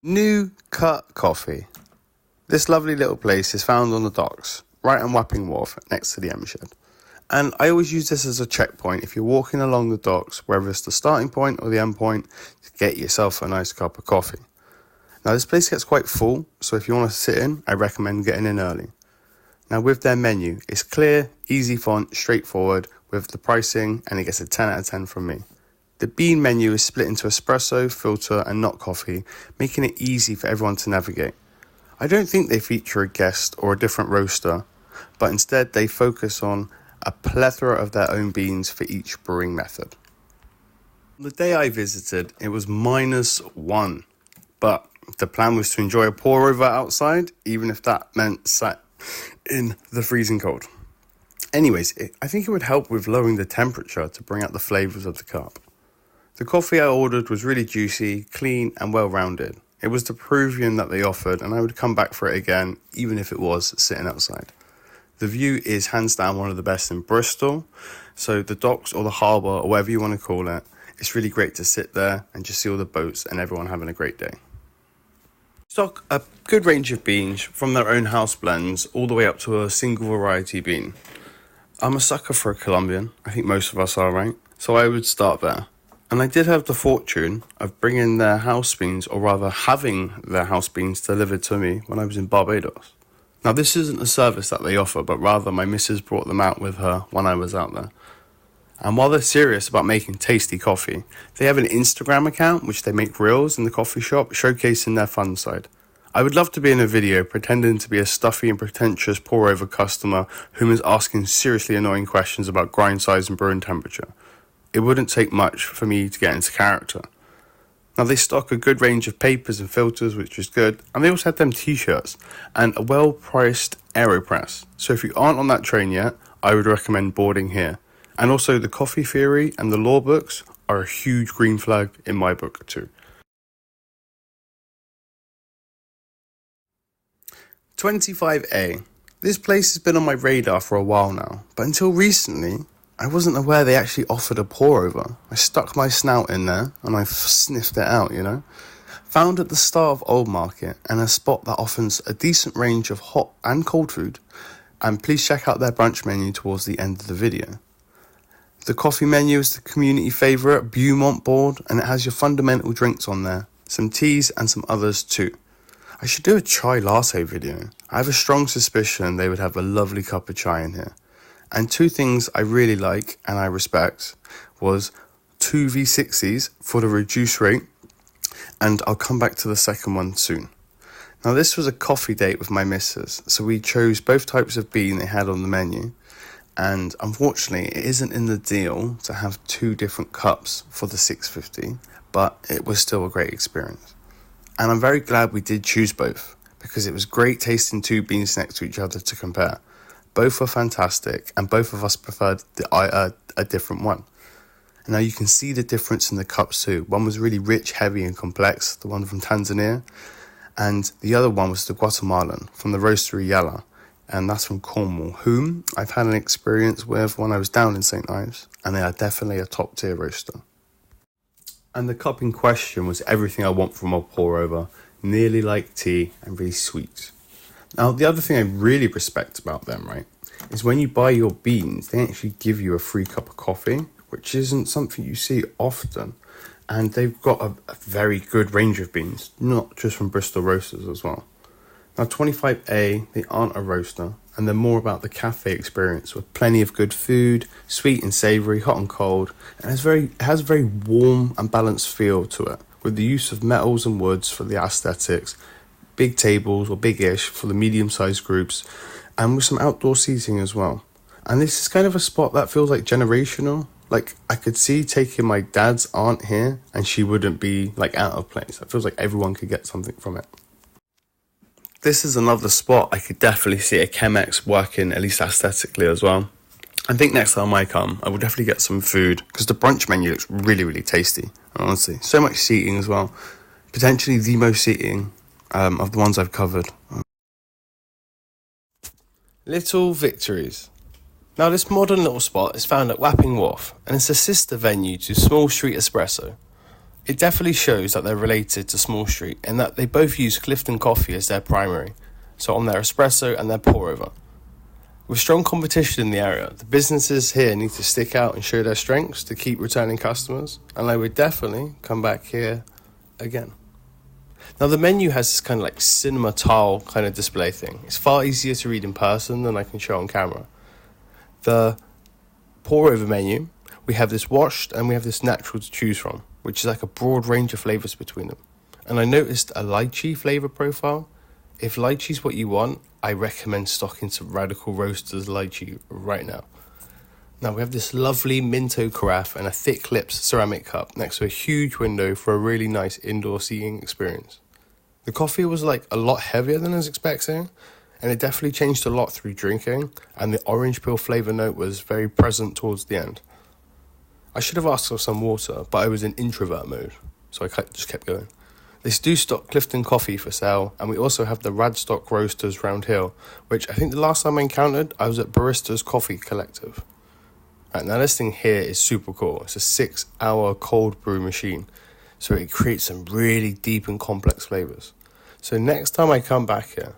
New Cut Coffee. This lovely little place is found on the docks, right on Wapping Wharf, next to the M Shed. And I always use this as a checkpoint if you're walking along the docks, whether it's the starting point or the end point, to get yourself a nice cup of coffee. Now this place gets quite full, so if you want to sit in, I recommend getting in early. Now with their menu, it's clear, easy font, straightforward, with the pricing, and it gets a 10 out of 10 from me. The bean menu is split into espresso, filter and not coffee, making it easy for everyone to navigate. I don't think they feature a guest or a different roaster, but instead they focus on a plethora of their own beans for each brewing method. The day I visited, it was -1, but the plan was to enjoy a pour over outside, even if that meant sat in the freezing cold. Anyways, I think it would help with lowering the temperature to bring out the flavours of the cup. The coffee I ordered was really juicy, clean and well-rounded. It was the Peruvian that they offered and I would come back for it again, even if it was sitting outside. The view is hands down one of the best in Bristol, so the docks or the harbour or whatever you want to call it, it's really great to sit there and just see all the boats and everyone having a great day. Stock a good range of beans from their own house blends all the way up to a single variety bean. I'm a sucker for a Colombian, I think most of us are, right? So I would start there. And I did have the fortune of bringing their house beans, or rather having their house beans delivered to me when I was in Barbados. Now this isn't a service that they offer, but rather my missus brought them out with her when I was out there. And while they're serious about making tasty coffee, they have an Instagram account which they make reels in the coffee shop showcasing their fun side. I would love to be in a video pretending to be a stuffy and pretentious pour-over customer whom is asking seriously annoying questions about grind size and brewing temperature. It wouldn't take much for me to get into character. Now they stock a good range of papers and filters, which is good, and they also had them t-shirts and a well-priced AeroPress. So if you aren't on that train yet, I would recommend boarding here. And also the coffee theory and the law books are a huge green flag in my book too. 25A. This place has been on my radar for a while now, but until recently, I wasn't aware they actually offered a pour over. I stuck my snout in there and I sniffed it out, Found at the start of Old Market and a spot that offers a decent range of hot and cold food. And please check out their brunch menu towards the end of the video. The coffee menu is the community favourite Beaumont board and it has your fundamental drinks on there, some teas and some others too. I should do a chai latte video. I have a strong suspicion they would have a lovely cup of chai in here. And two things I really like and I respect was 2 V60s for the reduced rate, and I'll come back to the second one soon. Now this was a coffee date with my missus, so we chose both types of bean they had on the menu, and unfortunately it isn't in the deal to have 2 different cups for the $6.50, but it was still a great experience. And I'm very glad we did choose both, because it was great tasting 2 beans next to each other to compare. Both were fantastic, and both of us preferred a different one. And now you can see the difference in the cups too. One was really rich, heavy and complex, the one from Tanzania, and the other one was the Guatemalan from the Roastery Yella, and that's from Cornwall, whom I've had an experience with when I was down in St. Ives, and they are definitely a top tier roaster. And the cup in question was everything I want from a pour over, nearly like tea and really sweet. Now, the other thing I really respect about them, right, is when you buy your beans, they actually give you a free cup of coffee, which isn't something you see often. And they've got a very good range of beans, not just from Bristol Roasters as well. Now, 25A, they aren't a roaster, and they're more about the cafe experience with plenty of good food, sweet and savoury, hot and cold, and it has a very warm and balanced feel to it, with the use of metals and woods for the aesthetics, big tables or big-ish for the medium-sized groups, and with some outdoor seating as well. And this is kind of a spot that feels like generational. Like I could see taking my dad's aunt here and she wouldn't be like out of place. It feels like everyone could get something from it. This is another spot I could definitely see a Chemex working, at least aesthetically as well. I think next time I come, I will definitely get some food because the brunch menu looks really, really tasty. Honestly, so much seating as well. Potentially the most seating of the ones I've covered. Little Victories. Now this modern little spot is found at Wapping Wharf and it's a sister venue to Small Street Espresso. It definitely shows that they're related to Small Street and that they both use Clifton coffee as their primary, so on their espresso and their pour over. With strong competition in the area, the businesses here need to stick out and show their strengths to keep returning customers, and I would definitely come back here again. Now the menu has this kind of like cinema tile kind of display thing. It's far easier to read in person than I can show on camera. The pour over menu, we have this washed and we have this natural to choose from, which is like a broad range of flavours between them. And I noticed a lychee flavour profile. If lychee's what you want, I recommend stocking some Radical Roasters lychee right now. Now we have this lovely Minto carafe and a thick lips ceramic cup next to a huge window for a really nice indoor seating experience. The coffee was like a lot heavier than I was expecting, and it definitely changed a lot through drinking, and the orange peel flavour note was very present towards the end. I should have asked for some water, but I was in introvert mode, so I just kept going. They do stock Clifton coffee for sale, and we also have the Radstock Roasters Round Hill, which I think the last time I encountered, I was at Barista's Coffee Collective. Right, now this thing here is super cool. It's a 6-hour cold brew machine, so it creates some really deep and complex flavours. So next time I come back here,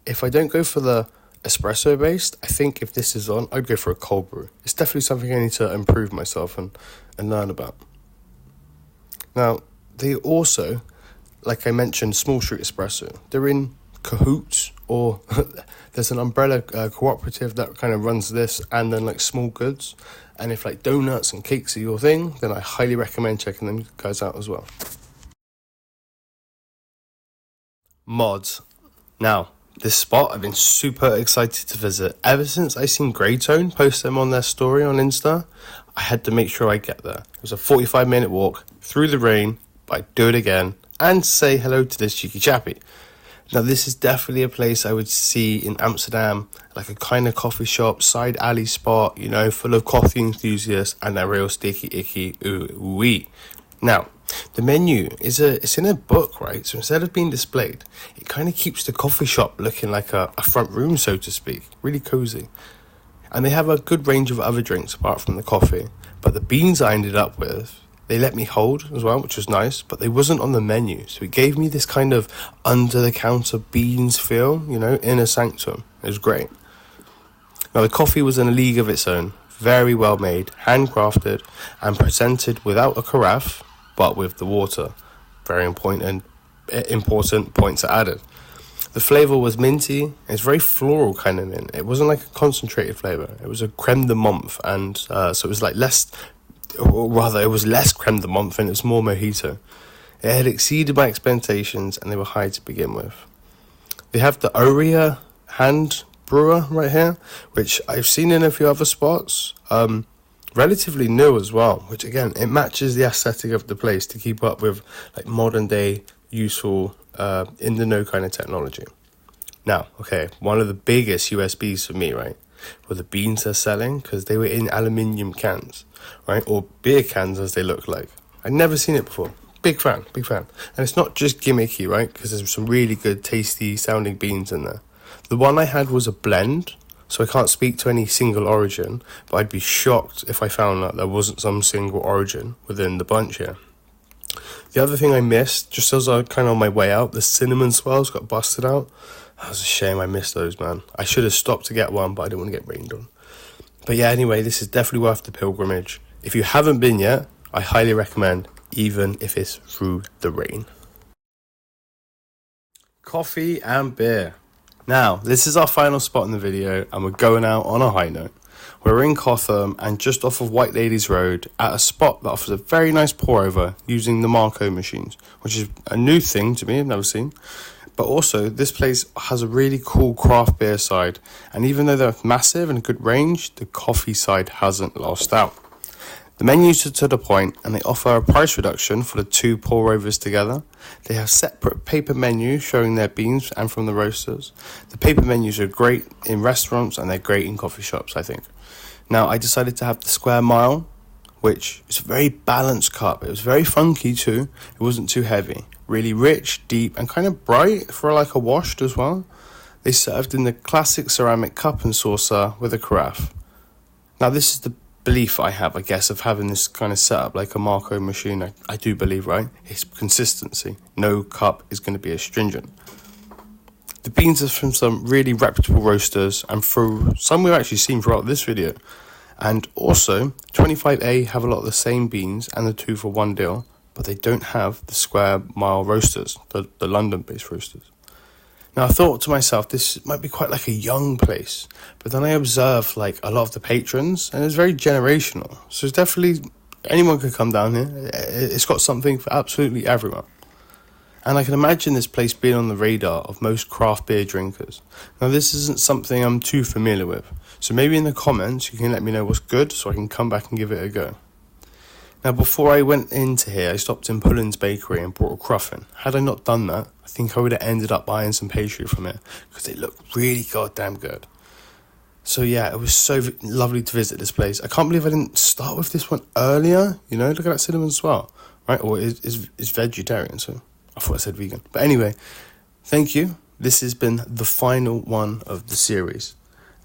if I don't go for the espresso based, I think if this is on, I'd go for a cold brew. It's definitely something I need to improve myself and learn about. Now, they also, like I mentioned, Small Street Espresso. They're in cahoots, or there's an umbrella cooperative that kind of runs this, and then like Small Goods. And if like donuts and cakes are your thing, then I highly recommend checking them guys out as well. Mods. Now, this spot I've been super excited to visit. Ever since I seen Greytone post them on their story on Insta, I had to make sure I get there. It was a 45-minute walk through the rain, but I'd do it again and say hello to this cheeky chappy. Now this is definitely a place I would see in Amsterdam, like a kind of coffee shop, side alley spot, you know, full of coffee enthusiasts and a real sticky icky ooh-wee. Now, the menu it's in a book, right? So instead of being displayed, it kind of keeps the coffee shop looking like a front room, so to speak. Really cozy. And they have a good range of other drinks apart from the coffee. But the beans I ended up with, they let me hold as well, which was nice, but they wasn't on the menu. So it gave me this kind of under-the-counter beans feel, you know, in a sanctum. It was great. Now the coffee was in a league of its own. Very well made, handcrafted, and presented without a carafe, but with the water. Very important points are added. The flavour was minty. It's very floral kind of mint. It wasn't like a concentrated flavour. It was a creme de menthe, and so it was like less, or rather it was less creme de menthe and it was more mojito. It had exceeded my expectations and they were high to begin with. They have the Oria hand brewer right here, which I've seen in a few other spots. Relatively new as well, which again, it matches the aesthetic of the place to keep up with like modern day useful in the know kind of technology. Now, okay, one of the biggest USBs for me, right, were the beans they're selling, because they were in aluminium cans, right, or beer cans as they look like. I'd never seen it before. Big fan. And it's not just gimmicky, right, because there's some really good tasty sounding beans in there. The one I had was a blend, so I can't speak to any single origin, but I'd be shocked if I found that there wasn't some single origin within the bunch here. The other thing I missed, just as I was kind of on my way out, the cinnamon swirls got busted out. That was a shame, I missed those, man. I should have stopped to get one, but I didn't want to get rained on. But yeah, anyway, this is definitely worth the pilgrimage. If you haven't been yet, I highly recommend, even if it's through the rain. Coffee and beer. Now, this is our final spot in the video, and we're going out on a high note. We're in Cotham and just off of White Ladies Road at a spot that offers a very nice pour over using the Marco machines, which is a new thing to me, I've never seen. But also, this place has a really cool craft beer side, and even though they're massive and a good range, the coffee side hasn't lost out. The menus are to the point, and they offer a price reduction for the two pour overs together. They have separate paper menus showing their beans and from the roasters. The paper menus are great in restaurants and they're great in coffee shops, I think. Now, I decided to have the Square Mile, which is a very balanced cup. It was very funky too. It wasn't too heavy. Really rich, deep, and kind of bright for like a washed as well. They served in the classic ceramic cup and saucer with a carafe. Now, this is the belief I have, I guess, of having this kind of setup like a Marco machine. I do believe, right? It's consistency. No cup is going to be astringent. The beans are from some really reputable roasters, and through some we've actually seen throughout this video. And also, 25A have a lot of the same beans and the 2 for 1 deal, but they don't have the square mile roasters, the London-based roasters. Now, I thought to myself, this might be quite like a young place, but then I observed like a lot of the patrons, and it's very generational. So it's definitely, anyone could come down here. It's got something for absolutely everyone. And I can imagine this place being on the radar of most craft beer drinkers. Now, this isn't something I'm too familiar with, so maybe in the comments you can let me know what's good so I can come back and give it a go. Now, before I went into here, I stopped in Pullen's Bakery and bought a cruffin. Had I not done that, I think I would have ended up buying some pastry from it, because they look really goddamn good. So yeah, it was so lovely to visit this place. I can't believe I didn't start with this one earlier. You know, look at that cinnamon swirl, right? Or it's vegetarian, so I thought I said vegan. But anyway, thank you. This has been the final one of the series.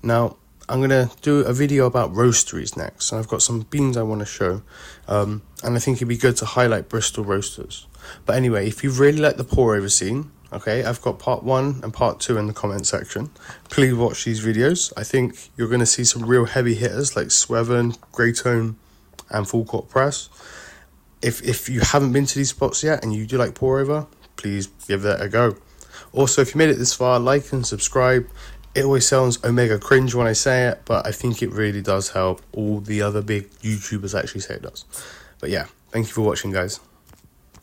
Now, I'm going to do a video about roasteries next. And I've got some beans I want to show. And I think it'd be good to highlight Bristol roasters. But anyway, if you really like the pour over scene, okay, I've got part 1 and part 2 in the comment section. Please watch these videos. I think you're going to see some real heavy hitters like Swevern, Grey Tone, and Full Court Press. If you haven't been to these spots yet and you do like pour over, please give that a go. Also, if you made it this far, like and subscribe. It always sounds omega cringe when I say it, but I think it really does help. All the other big YouTubers actually say it does. But yeah, thank you for watching, guys.